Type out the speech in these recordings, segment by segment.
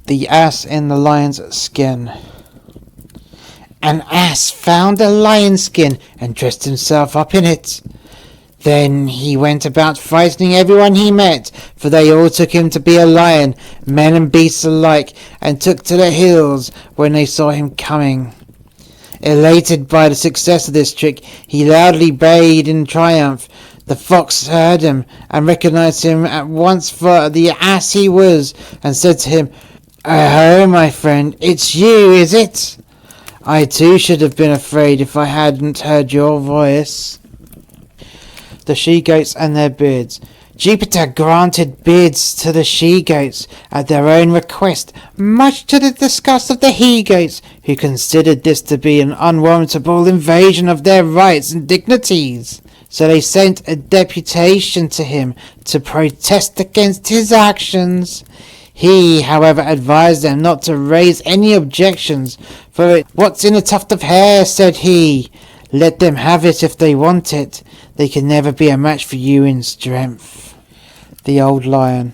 The ass in the lion's skin. An ass found a lion's skin and dressed himself up in it. Then he went about frightening everyone he met, for they all took him to be a lion, men and beasts alike, and took to the hills when they saw him coming. Elated by the success of this trick, he loudly bayed in triumph. The fox heard him and recognized him at once for the ass he was, and said to him, "Oh, my friend, it's you, is it? I too should have been afraid if I hadn't heard your voice." The she-goats and their beards. Jupiter granted beards to the she-goats at their own request, much to the disgust of the he-goats, who considered this to be an unwarrantable invasion of their rights and dignities. So they sent a deputation to him to protest against his actions. He, however, advised them not to raise any objections, for "What's in a tuft of hair?" said he. "Let them have it if they want it. They can never be a match for you in strength." The old lion.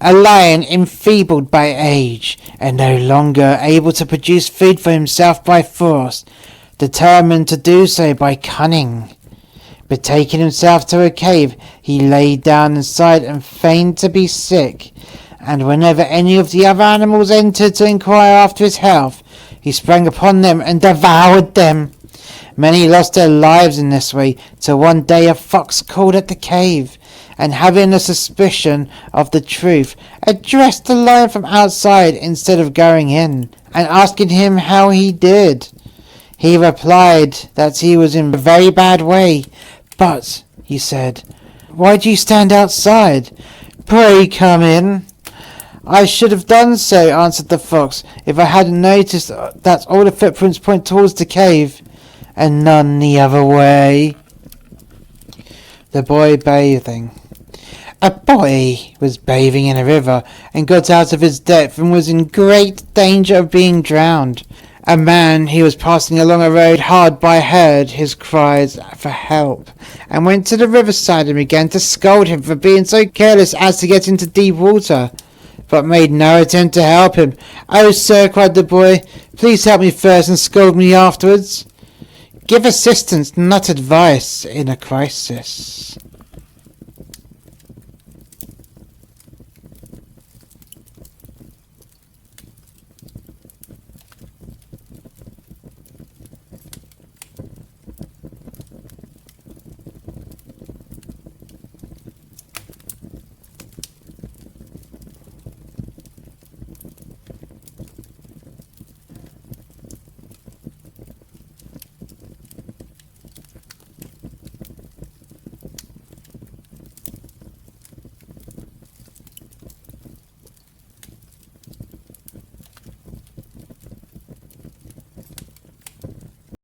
A lion enfeebled by age, and no longer able to produce food for himself by force, determined to do so by cunning. Betaking himself to a cave, he lay down inside and feigned to be sick, and whenever any of the other animals entered to inquire after his health, he sprang upon them and devoured them. Many lost their lives in this way, till one day a fox called at the cave, and having a suspicion of the truth, addressed the lion from outside instead of going in, and asking him how he did. He replied that he was in a very bad way. "But," he said, "why do you stand outside? Pray come in." "I should have done so," answered the fox, "if I hadn't noticed that all the footprints point towards the cave, and none the other way." The boy bathing. A boy was bathing in a river, and got out of his depth, and was in great danger of being drowned. A man who was passing along a road hard by heard his cries for help, and went to the riverside and began to scold him for being so careless as to get into deep water, but made no attempt to help him. "Oh, sir," cried the boy, "please help me first and scold me afterwards." Give assistance, not advice, in a crisis.